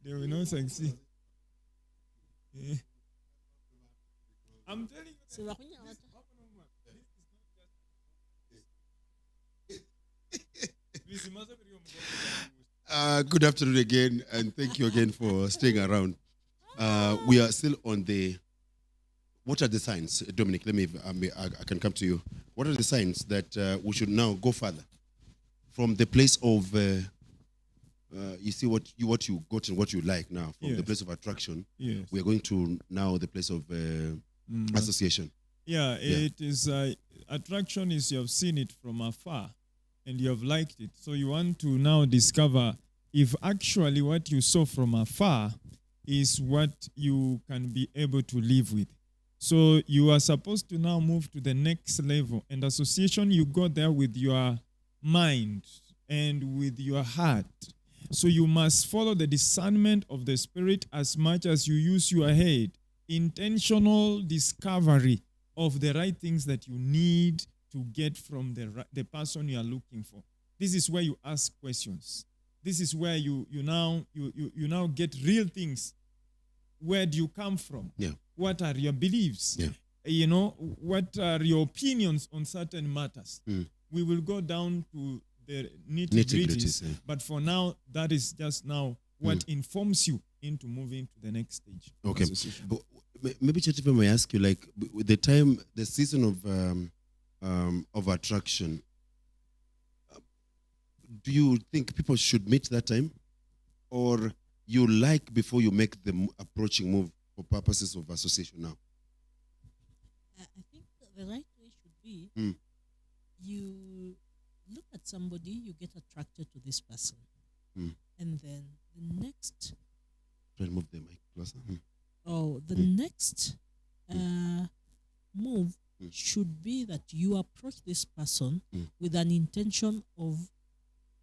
they will not succeed. Eh. I'm telling you. Good afternoon again, and thank you again for staying around. We are still on the. What are the signs, Dominic? I can come to you. What are the signs that we should now go further from the place of? You see what you got and what you like now from the Yes. place of attraction. Yes. We are going to now the place of association. Yeah, it is attraction is you have seen it from afar and you have liked it. So you want to now discover if actually what you saw from afar is what you can be able to live with. So you are supposed to now move to the next level. And association, you go there with your mind and with your heart. So you must follow the discernment of the Spirit as much as you use your head. Intentional discovery of the right things that you need to get from the person you are looking for. This is where you ask questions. This is where you now get real things. Where do you come from? Yeah. What are your beliefs? Yeah. What are your opinions on certain matters? We will go down to the nitty-gritties. Yeah. But for now, that is just now what informs you into moving to the next stage. Okay. Maybe Chetife may ask you, like, with the season of attraction, do you think people should meet that time, or you like before you make the approaching move for purposes of association now? I think the right way should be you look at somebody, you get attracted to this person, and then the next. Try to move the mic closer. The next move should be that you approach this person with an intention of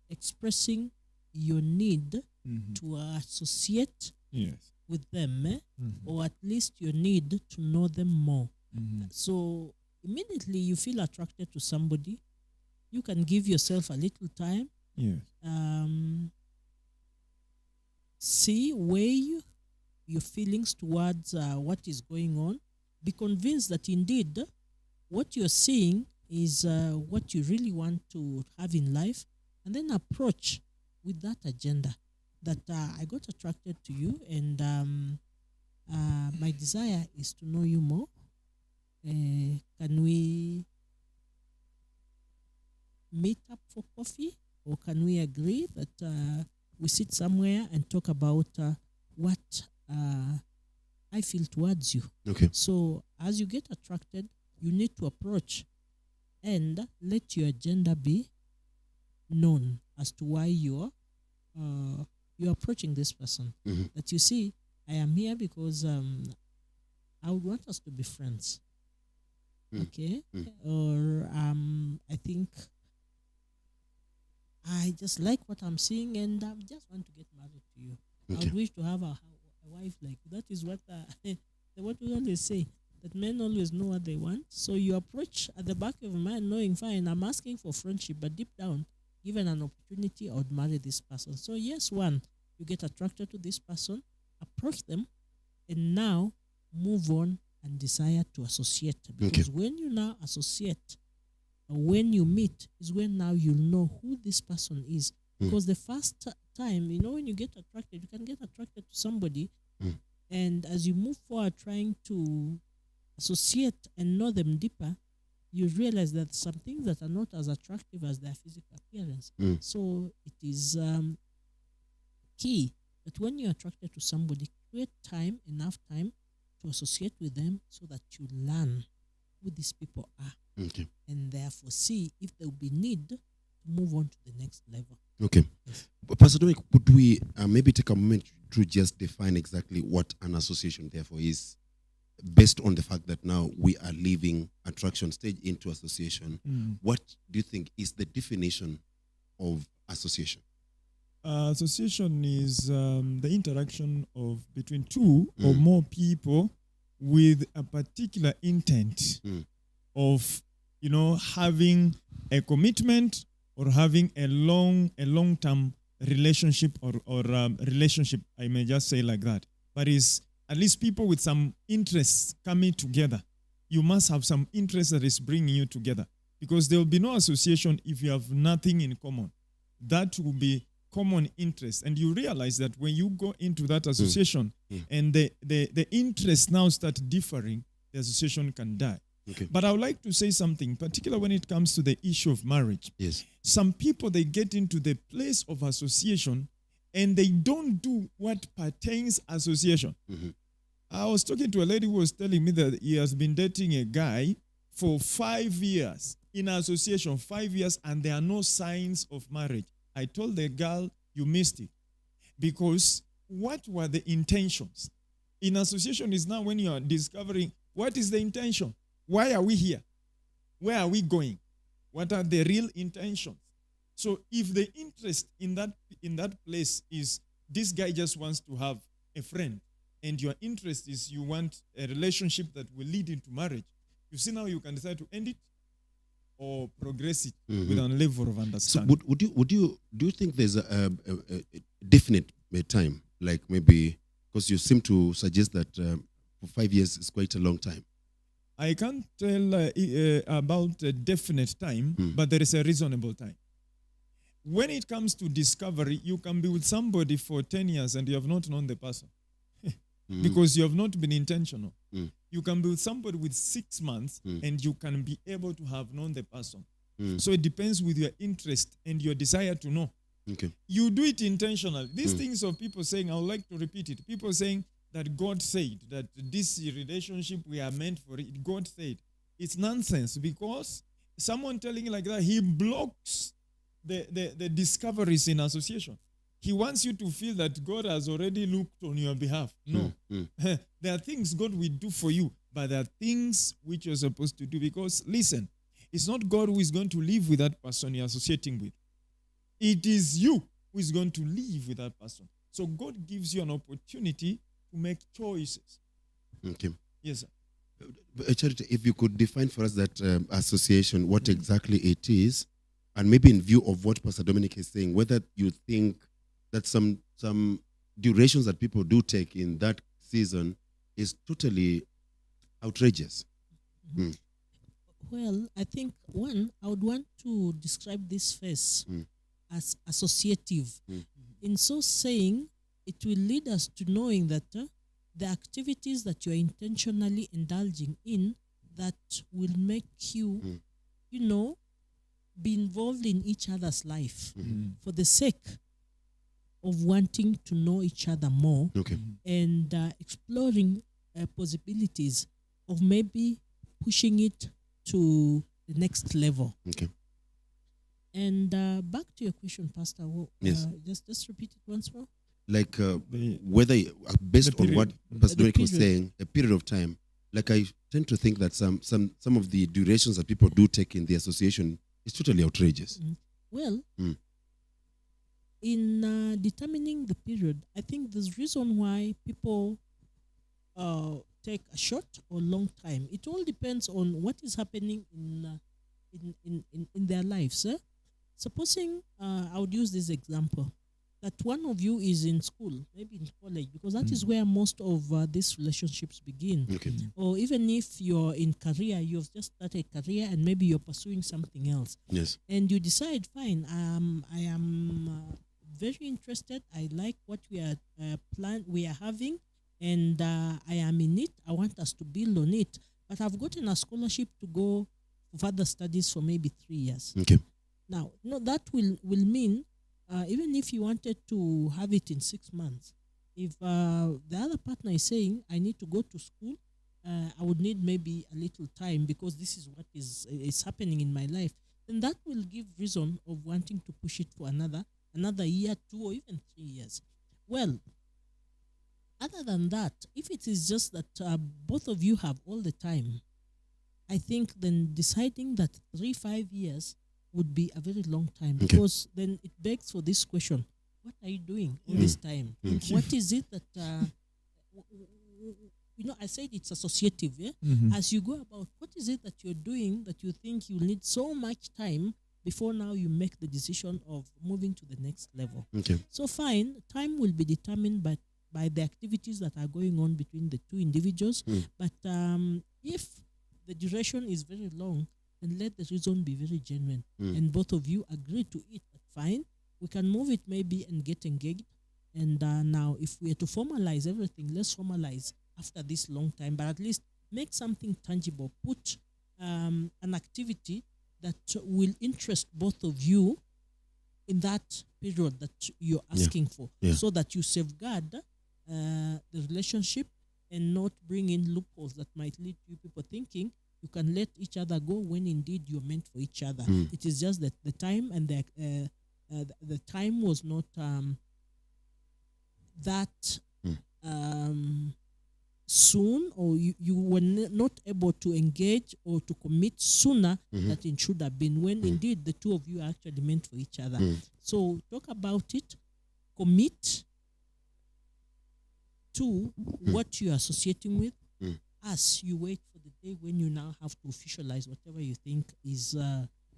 expressing your need to associate with them, or at least your need to know them more. So immediately you feel attracted to somebody, you can give yourself a little time. See, weigh your feelings towards what is going on. Be convinced that indeed what you're seeing is what you really want to have in life, and then approach with that agenda that I got attracted to you, and my desire is to know you more. Can we meet up for coffee, or can we agree that we sit somewhere and talk about what I feel towards you? Okay. So as you get attracted, you need to approach and let your agenda be known as to why you're approaching this person. That you see, I am here because I would want us to be friends. Okay? Or I think I just like what I'm seeing, and I just want to get married to you. Okay. I would wish to have a wife like you. That is what what we always say, that men always know what they want. So you approach at the back of your mind knowing, fine, I'm asking for friendship, but deep down, given an opportunity, I would marry this person. So yes, one, you get attracted to this person, approach them, and now move on and desire to associate. Because when you now associate, or when you meet, is when now you'll know who this person is. Because the first time, when you get attracted, you can get attracted to somebody, and as you move forward trying to associate and know them deeper, you realize that some things that are not as attractive as their physical appearance. So it is key that when you're attracted to somebody, create enough time to associate with them so that you learn who these people are. And therefore see if there will be need to move on to the next level. Okay. Pastor Dominic, could we maybe take a moment to just define exactly what an association therefore is, based on the fact that now we are leaving attraction stage into association? What do you think is the definition of association? Association is the interaction of between two or more people with a particular intent of having a commitment or having a long-term relationship or relationship, I may just say like that, but is at least people with some interests coming together. You must have some interest that is bringing you together, because there will be no association if you have nothing in common. That will be common interest, and you realize that when you go into that association and the interests now start differing, the association can die. Okay. But I would like to say something, particularly when it comes to the issue of marriage. Yes. Some people, they get into the place of association and they don't do what pertains association. I was talking to a lady who was telling me that he has been dating a guy for 5 years in association, 5 years, and there are no signs of marriage. I told the girl, you missed it. Because what were the intentions? In association is now when you are discovering what is the intention. Why are we here? Where are we going? What are the real intentions? So if the interest in that place is this guy just wants to have a friend, and your interest is you want a relationship that will lead into marriage, you see now you can decide to end it or progress it with a level of So understanding. do you think there's a definite time, like maybe, because you seem to suggest that for 5 years is quite a long time. I can't tell about a definite time, but there is a reasonable time. When it comes to discovery, you can be with somebody for 10 years and you have not known the person because you have not been intentional. You can be with somebody with 6 months and you can be able to have known the person. So it depends with your interest and your desire to know. Okay. You do it intentionally. These things of people saying, I would like to repeat it. People saying that God said that this relationship we are meant for it. God said. It's nonsense, because someone telling you like that, he blocks the discoveries in association. He wants you to feel that God has already looked on your behalf. No. There are things God will do for you, but there are things which you're supposed to do. Because listen, it's not God who is going to live with that person you're associating with. It is you who is going to live with that person. So God gives you an opportunity to make choices. Okay. Yes, sir. Charity, if you could define for us that association, what exactly it is, and maybe in view of what Pastor Dominic is saying, whether you think that some durations that people do take in that season is totally outrageous. Well, I think one, I would want to describe this phase as associative. In so saying, it will lead us to knowing that the activities that you are intentionally indulging in that will make you, be involved in each other's life for the sake of wanting to know each other more and exploring possibilities of maybe pushing it to the next level. Okay. And back to your question, Pastor. Yes. Just repeat it once more. Like whether, based on what Pastor Dominic was period. saying, a period of time, like I tend to think that some of the durations that people do take in the association is totally outrageous. Well, in determining the period, I think there's reason why people take a short or long time. It all depends on what is happening in their lives. Supposing I would use this example, that one of you is in school, maybe in college, because that is where most of these relationships begin. Okay. Or even if you're in career, you've just started a career and maybe you're pursuing something else. Yes. And you decide, fine, I am very interested. I like what we are having, and I am in it. I want us to build on it. But I've gotten a scholarship to go for further studies for maybe 3 years. Okay. Now, that will mean even if you wanted to have it in 6 months, if the other partner is saying, I need to go to school, I would need maybe a little time because this is what is happening in my life, then that will give reason of wanting to push it for another year, 2 or even 3 years. Well, other than that, if it is just that both of you have all the time, I think then deciding that 3-5 years would be a very long time, because then it begs for this question: what are you doing all this time? What is it that I said it's associative, yeah? As you go about, what is it that you're doing that you think you need so much time before now you make the decision of moving to the next level. Okay. So fine, time will be determined by the activities that are going on between the two individuals. But if the duration is very long, then let the reason be very genuine. And both of you agree to it. Fine, we can move it maybe and get engaged. And now if we are to formalize everything, let's formalize after this long time, but at least make something tangible. Put an activity that will interest both of you in that period that you're asking for, so that you safeguard the relationship and not bring in loopholes that might lead to people thinking you can let each other go when indeed you're meant for each other. It is just that the time and the time was not that soon, or you were not able to engage or to commit sooner than it should have been, when indeed the two of you are actually meant for each other. So talk about it, commit to what you are associating with as you wait for the day when you now have to officialize whatever you think is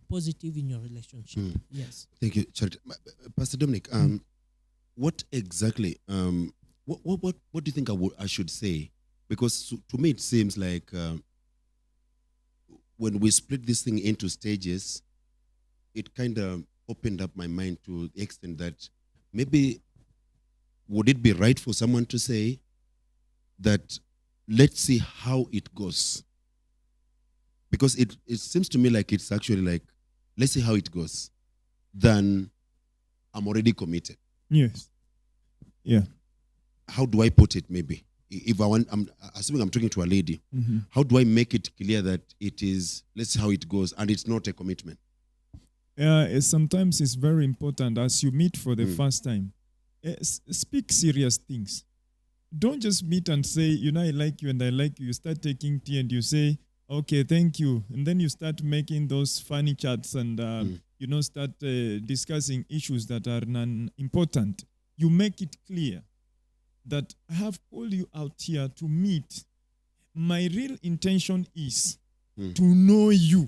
positive in your relationship. Yes. Thank you, Charity. Pastor Dominic, what exactly, what do you think I should say? Because to me, it seems like when we split this thing into stages, it kind of opened up my mind to the extent that maybe would it be right for someone to say that let's see how it goes? Because it seems to me like it's actually like, let's see how it goes, than I'm already committed. Yes. Yeah. How do I put it maybe? If I'm assuming I'm talking to a lady, how do I make it clear that it is, let's see how it goes, and it's not a commitment? Sometimes it's very important as you meet for the first time. Speak serious things. Don't just meet and say, I like you and I like you. You start taking tea and you say, okay, thank you. And then you start making those funny chats and, start discussing issues that are non-important. You make it clear that I have called you out here to meet. My real intention is to know you,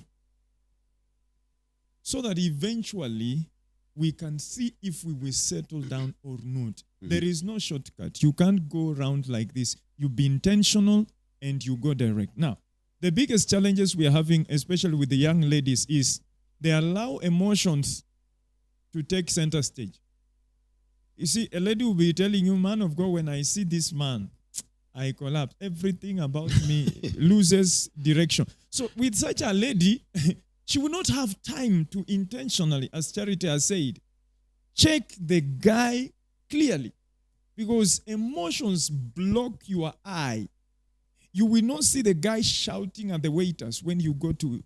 so that eventually we can see if we will settle down or not. There is no shortcut. You can't go around like this. You be intentional and you go direct. Now, the biggest challenges we are having, especially with the young ladies, is they allow emotions to take center stage. You see, a lady will be telling you, man of God, when I see this man, I collapse. Everything about me loses direction. So with such a lady, she will not have time to intentionally, as Charity has said, check the guy clearly, because emotions block your eye. You will not see the guy shouting at the waiters when you go to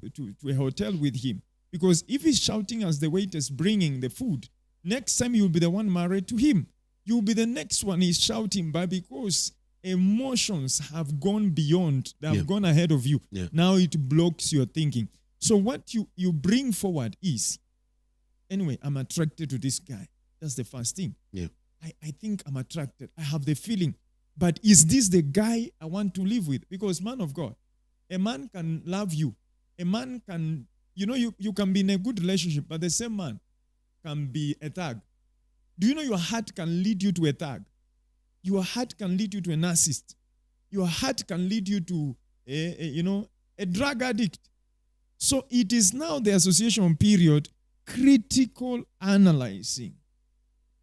a hotel with him, because if he's shouting as the waiters bringing the food, next time you'll be the one married to him. You'll be the next one he's shouting, but because emotions have gone beyond, they have gone ahead of you, now it blocks your thinking. So what you bring forward is, anyway, I'm attracted to this guy. That's the first thing. Yeah. I think I'm attracted. I have the feeling. But is this the guy I want to live with? Because, man of God, a man can love you. A man can, you can be in a good relationship, but the same man can be a thug. Do you know your heart can lead you to a thug? Your heart can lead you to a narcissist. Your heart can lead you to a drug addict. So it is now the association period, critical analyzing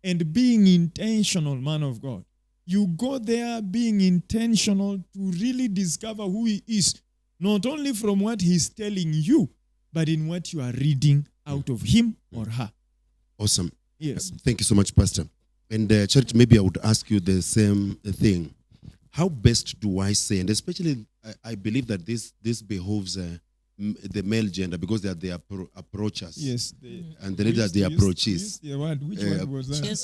and being intentional, man of God. You go there being intentional to really discover who he is, not only from what he's telling you, but in what you are reading out of him or her. Awesome. Yes. Thank you so much, Pastor. And Church, maybe I would ask you the same thing. How best do I say, and especially I believe that this behoves the male gender, because they are the approachers. Yes. And the lady are the approaches. Which word was that?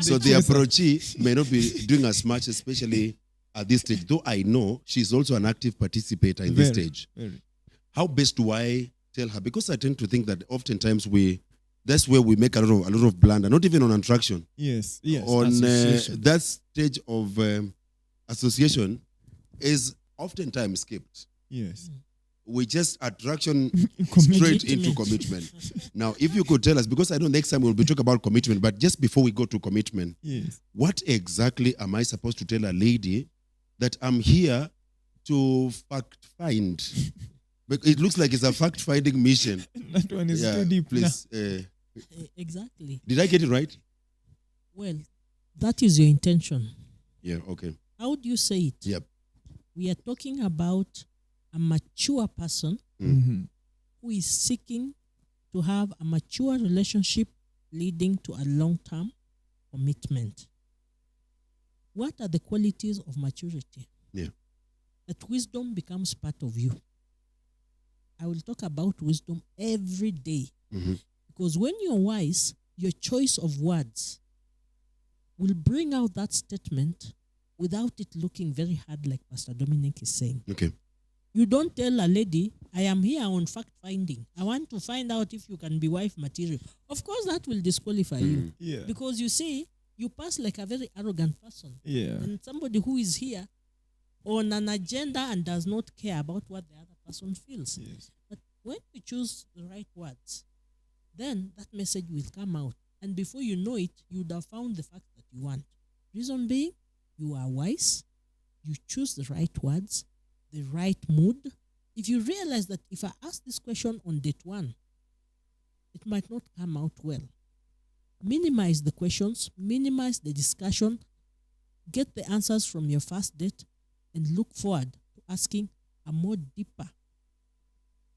So the approachee may not be doing as much, especially at this stage, though I know she's also an active participator in this stage. Very. How best do I tell her? Because I tend to think that oftentimes that's where we make a lot of blunder, not even on attraction. Yes. On that stage of association is oftentimes skipped. Yes. we just attraction Commitment. straight into commitment. Now, if you could tell us, because I know next time we'll be talking about commitment, but just before we go to commitment, Yes. what exactly am I supposed to tell a lady that I'm here to fact find? But it looks like it's a fact finding mission. That one is too deep. please. Exactly. Did I get it right? Well, that is your intention. Yeah. Okay. How do you say it? Yep. We are talking about a mature person Mhm. who is seeking to have a mature relationship leading to a long-term commitment. What are the qualities of maturity? Yeah. That wisdom becomes part of you. I will talk about wisdom every day, Mhm. because when you're wise, your choice of words will bring out that statement without it looking very hard, like Pastor Dominic is saying. Okay. You don't tell a lady, I am here on fact finding. I want to find out if you can be wife material. Of course, that will disqualify you. Yeah. Because you see, you pass like a very arrogant person. Yeah. And somebody who is here on an agenda and does not care about what the other person feels. Yes. But when you choose the right words, then that message will come out. And before you know it, you would have found the fact that you want. Reason being, you are wise, you choose the right words, the right mood. If you realize that if I ask this question on date 1, it might not come out well. Minimize the questions, minimize the discussion, get the answers from your first date, and look forward to asking a more deeper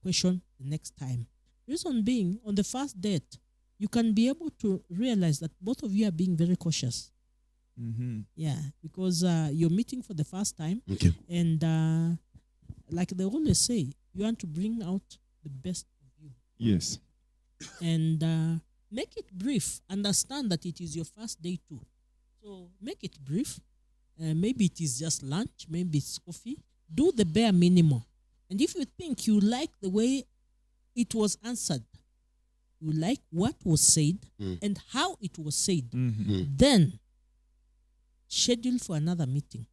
question the next time. Reason being, on the first date, you can be able to realize that both of you are being very cautious. Mm-hmm. Yeah, because you're meeting for the first time, Okay. and like they always say, you want to bring out the best of you. Yes. And make it brief. Understand that it is your first day too. So make it brief. Maybe it is just lunch, maybe it's coffee. Do the bare minimum. And if you think you like the way it was answered, you like what was said and how it was said, then schedule for another meeting.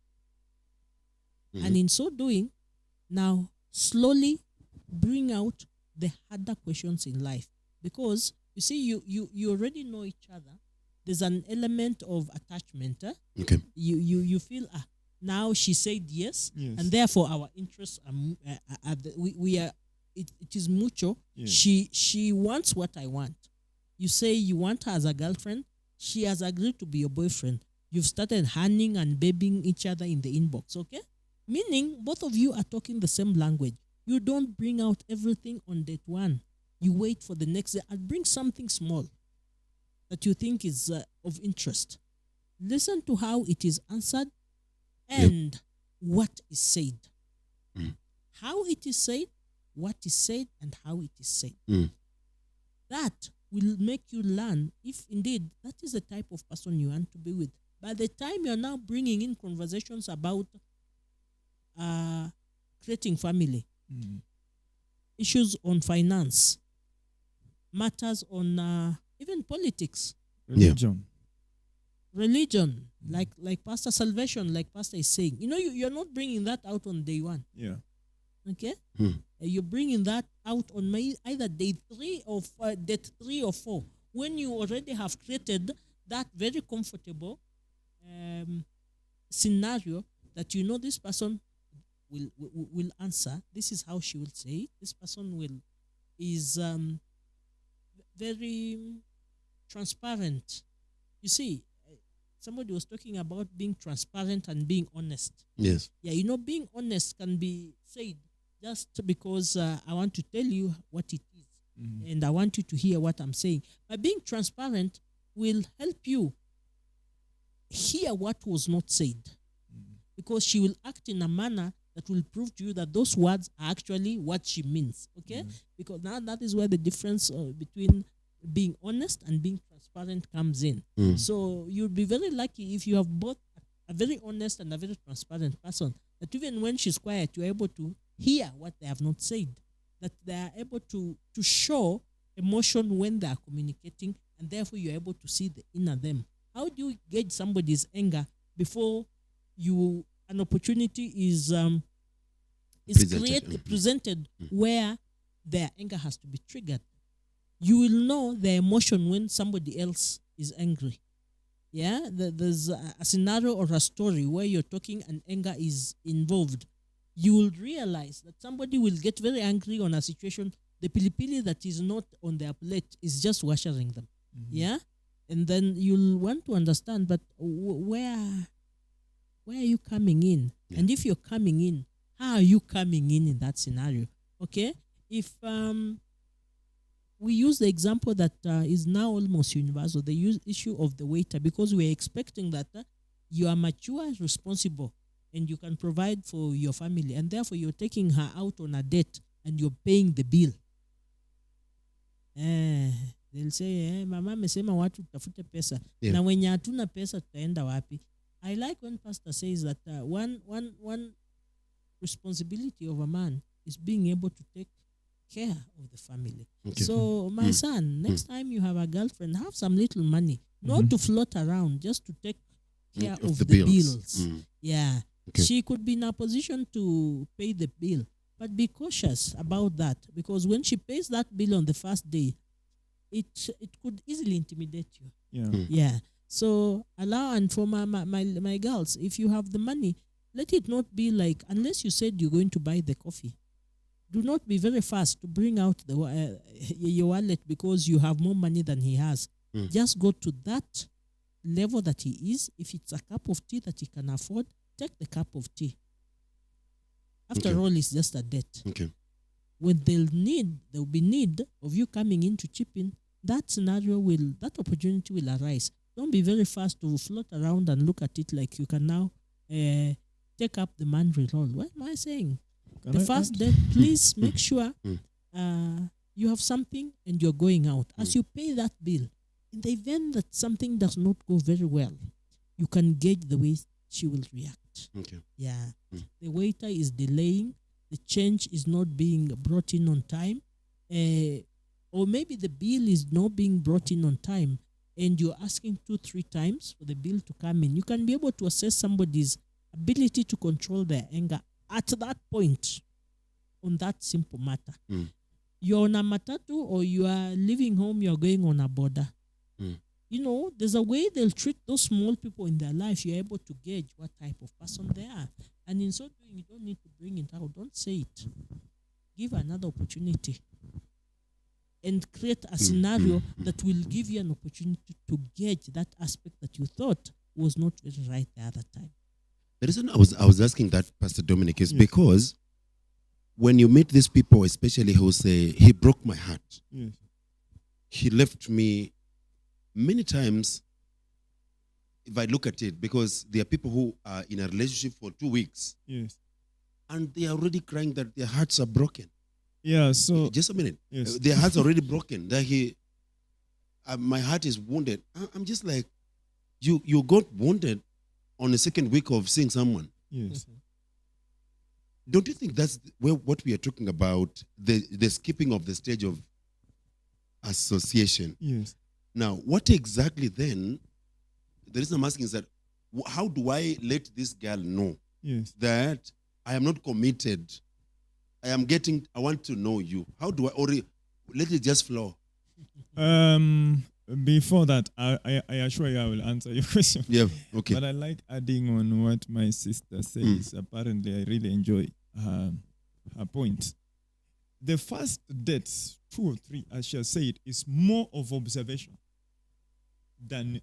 And in so doing, now slowly bring out the harder questions in life. Because you see, you already know each other. There's an element of attachment. Okay. You feel, now she said yes, Yes. and therefore our interests are we are, it is mutual. Yes. She wants what I want. You say you want her as a girlfriend. She has agreed to be your boyfriend. You've started hunting and babying each other in the inbox, okay? Meaning both of you are talking the same language. You don't bring out everything on date 1. You wait for the next day and bring something small that you think is of interest. Listen to how it is answered and what is said. How it is said, what is said, and how it is said. That will make you learn if indeed that is the type of person you want to be with. By the time you're now bringing in conversations about creating family, issues on finance, matters on even politics, religion, like Pastor Salvation, like Pastor is saying, you're not bringing that out on day 1. Yeah. Okay? You're bringing that out on either day 3 or date 3 or 4, when you already have created that very comfortable scenario that this person will answer. This is how she will say it. This person is very transparent. You see, somebody was talking about being transparent and being honest. Yes. Yeah, being honest can be said just because I want to tell you what it is, and I want you to hear what I'm saying. But being transparent will help you hear what was not said, because she will act in a manner that will prove to you that those words are actually what she means. Okay? Because now that is where the difference between being honest and being transparent comes in. So you'll be very lucky if you have both a very honest and a very transparent person, that even when she's quiet, you're able to hear what they have not said, that they are able to show emotion when they are communicating, and therefore you're able to see the inner them. How do you gauge somebody's anger before an opportunity is is Presented. presented where their anger has to be triggered. You will know the emotion when somebody else is angry. Yeah, there's a scenario or a story where you're talking and anger is involved. You will realize that somebody will get very angry on a situation. The pilipili that is not on their plate is just washing them. Yeah, and then you'll want to understand, but where are you coming in? Yeah. And if you're coming in, how are you coming in that scenario? Okay, if we use the example that is now almost universal, the issue of the waiter, because we're expecting that you are mature, responsible, and you can provide for your family, and therefore you're taking her out on a date and you're paying the bill. They'll say, mama amesema watu tafute pesa. Yeah. Na wenye hatuna pesa tutaenda wapi? I like when pastor says that one responsibility of a man is being able to take care of the family. Okay. So my son, next time you have a girlfriend, have some little money, not to float around, just to take care of the bills. Yeah. Okay. She could be in a position to pay the bill, but be cautious about that, because when she pays that bill on the first day, it could easily intimidate you. Yeah. Yeah. So allow, and for my girls, if you have the money, let it not be like, unless you said you're going to buy the coffee, do not be very fast to bring out your wallet because you have more money than he has. Just go to that level that he is. If it's a cup of tea that he can afford, take the cup of tea. After all, it's just a debt. Okay. When there will be need of you coming in to chip in, that opportunity will arise. Don't be very fast to float around and look at it like you can now take up the mandarin role. What am I saying? The first day, please make sure you have something and you're going out. As you pay that bill, in the event that something does not go very well, you can gauge the way she will react. Okay. Yeah. The waiter is delaying, the change is not being brought in on time, or maybe the bill is not being brought in on time and you're asking 2-3 times for the bill to come in. You can be able to assess somebody's ability to control their anger at that point on that simple matter. You're on a matatu or you are leaving home, you're going on a border. You know, there's a way they'll treat those small people in their life. You're able to gauge what type of person they are. And in so doing, you don't need to bring it out. Don't say it. Give another opportunity. And create a scenario that will give you an opportunity to gauge that aspect that you thought was not very right the other time. The reason I was asking that, Pastor Dominic, is because when you meet these people, especially who say, he broke my heart. Yes. He left me many times. If I look at it, because there are people who are in a relationship for 2 weeks Yes. and they are already crying that their hearts are broken. Yeah. So Just a minute. yes. Their hearts are already broken. That my heart is wounded. I'm just like, you got wounded on the second week of seeing someone. Yes. Don't you think that's what we are talking about, the skipping of the stage of association? Yes. Now, what exactly then, the reason I'm asking is that, how do I let this girl know Yes. that I am not committed? I want to know you. How do I, or let it just flow? Before that, I assure you I will answer your question. Yeah, okay. But I like adding on what my sister says. Apparently, I really enjoy her point. The first dates, 2 or 3, as she has said, is more of observation than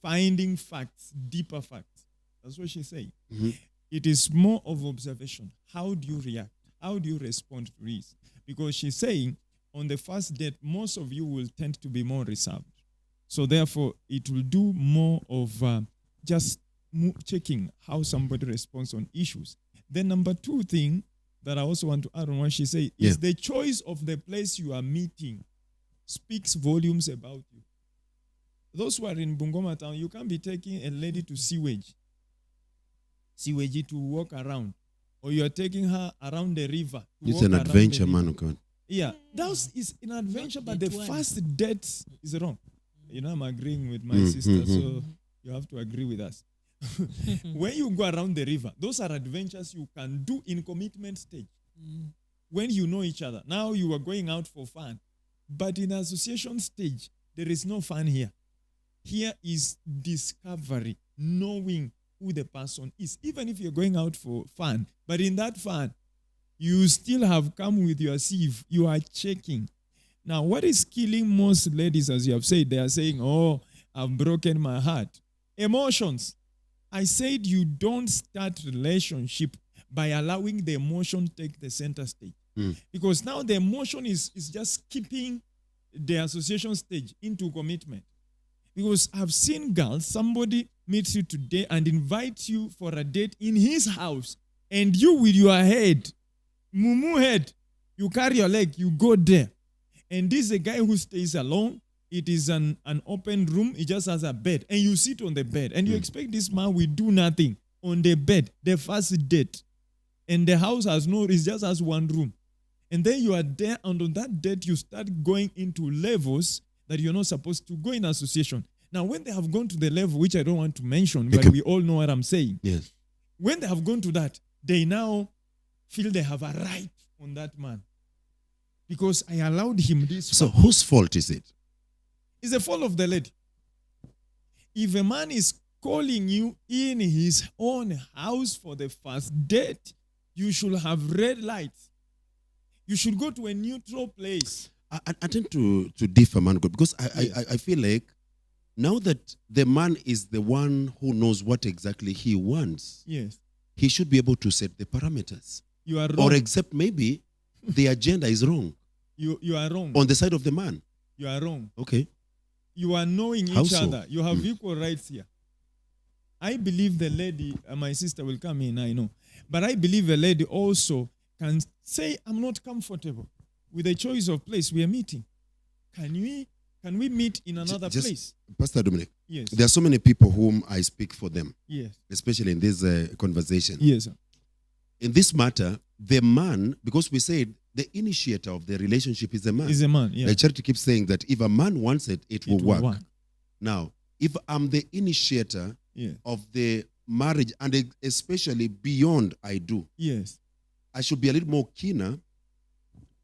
finding facts, deeper facts. That's what she's saying. It is more of observation. How do you react? How do you respond to this? Because she's saying, on the first date, most of you will tend to be more reserved. So therefore, it will do more of just checking how somebody responds on issues. Then number 2 thing that I also want to add on what she said is the choice of the place you are meeting speaks volumes about you. Those who are in Bungoma town, you can't be taking a lady to sewage to walk around. Or you are taking her around the river. It's an adventure, man of God. Yeah, that is an adventure, but the first date is wrong. You know, I'm agreeing with my sister, so you have to agree with us. when you go around the river, those are adventures you can do in commitment stage. When you know each other. Now you are going out for fun. But in association stage, there is no fun here. Here is discovery, knowing who the person is. Even if you're going out for fun, but in that fun, you still have come with your sieve. You are checking. Now, what is killing most ladies, as you have said, they are saying, oh, I've broken my heart. Emotions. I said you don't start relationship by allowing the emotion take the center stage. Because now the emotion is just keeping the association stage into commitment. Because I've seen girls, somebody meets you today and invites you for a date in his house, and you with your head, mumu head, you carry your leg, you go there. And this is a guy who stays alone. It is an open room. He just has a bed. And you sit on the bed. And you expect this man will do nothing on the bed, the first date. And the house has it just has one room. And then you are there, and on that date, you start going into levels that you're not supposed to go in association. Now, when they have gone to the level, which I don't want to mention, but we all know what I'm saying. Yes. When they have gone to that, they now feel they have a right on that man. Because I allowed him this. So whose fault is it? It's the fault of the lady. If a man is calling you in his own house for the first date, you should have red lights. You should go to a neutral place. I tend to differ, man, God, because I feel like now that the man is the one who knows what exactly he wants, yes, he should be able to set the parameters. You are wrong. Or except maybe the agenda is wrong. You are wrong. On the side of the man. You are wrong. Okay. You are knowing How each so? other. You have equal rights here. I believe the lady, my sister will come in, I know. But I believe a lady also can say, I'm not comfortable with the choice of place we are meeting. Can we meet in another place? Pastor Dominic, Yes. there are so many people whom I speak for them, Yes. especially in this conversation. Yes, sir. In this matter, the man, because we said the initiator of the relationship is a man. Is a man, yeah. The church keeps saying that if a man wants it, it will will work. work. Now, if I'm the initiator Yeah. of the marriage, and especially beyond I do, Yes. I should be a little more keener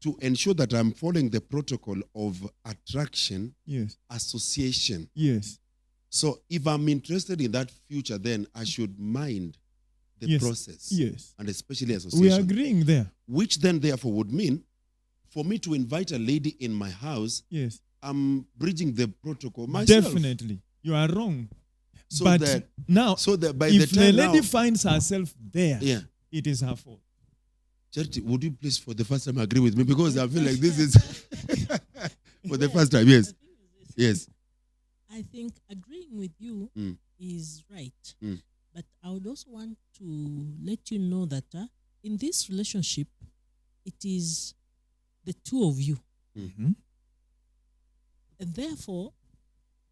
to ensure that I'm following the protocol of attraction, Yes. association. Yes. So if I'm interested in that future, then I should mind the Yes. process. Yes. And especially association. We are agreeing there. Which then therefore would mean for me to invite a lady in my house, Yes. I'm bridging the protocol myself. Definitely. You are wrong. So but that now, so that by if the time the lady now, finds herself there, yeah. it is her fault. Charity, would you please for the first time agree with me? Because I feel like this is for the first time. Yes. Yes. I think agreeing with you is right. But I would also want to let you know that in this relationship, it is the two of you. Mm-hmm. And therefore,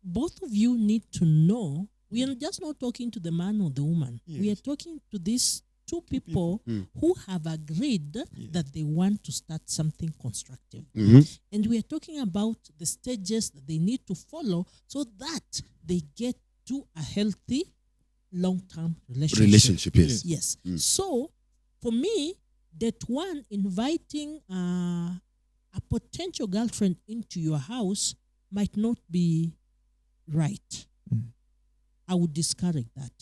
both of you need to know, we are just not talking to the man or the woman. Yes. We are talking to these two people who have agreed that they want to start something constructive. And we are talking about the stages that they need to follow so that they get to a healthy long-term relationship. Yes. Yes. So, for me, that one inviting a potential girlfriend into your house might not be right. I would discourage that.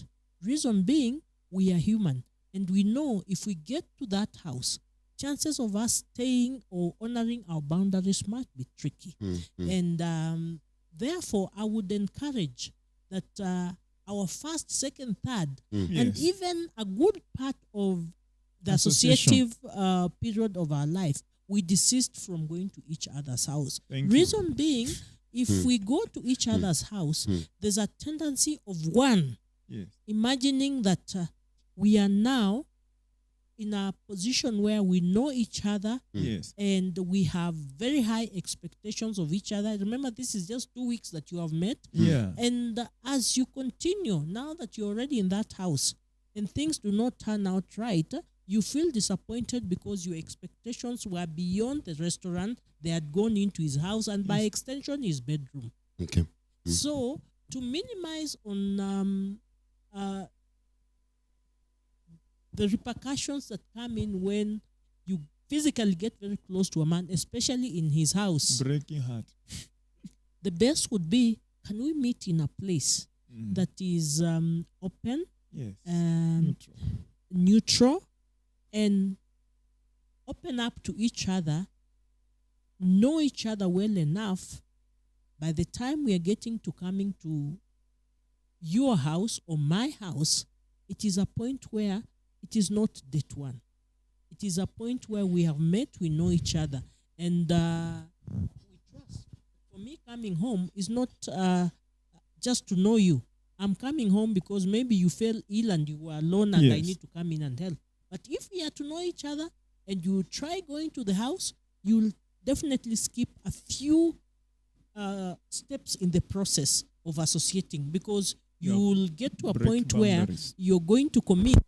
Reason being, we are human. And we know if we get to that house, chances of us staying or honoring our boundaries might be tricky. And therefore, I would encourage that our first, second, third, and Yes. even a good part of the Association. associative period of our life, we desist from going to each other's house. Thank you. Reason being, if we go to each other's house, there's a tendency of one Yes. imagining that we are now in a position where we know each other Yes. and we have very high expectations of each other. Remember, this is just 2 weeks that you have met. Yeah. And as you continue, now that you're already in that house and things do not turn out right, you feel disappointed because your expectations were beyond the restaurant. They had gone into his house and by extension, his bedroom. Okay. So to minimize on the repercussions that come in when you physically get very close to a man, especially in his house. Breaking heart. The best would be, can we meet in a place that is open, Yes. neutral, and open up to each other, know each other well enough. By the time we are getting to coming to your house or my house, it is a point where it is not date one. It is a point where we have met, we know each other, and we trust. For me, coming home is not just to know you. I'm coming home because maybe you fell ill and you were alone and I Yes. need to come in and help. But if we are to know each other and you try going to the house, you'll definitely skip a few steps in the process of associating, because Yeah. you'll get to a Break point where boundaries. you're going to commit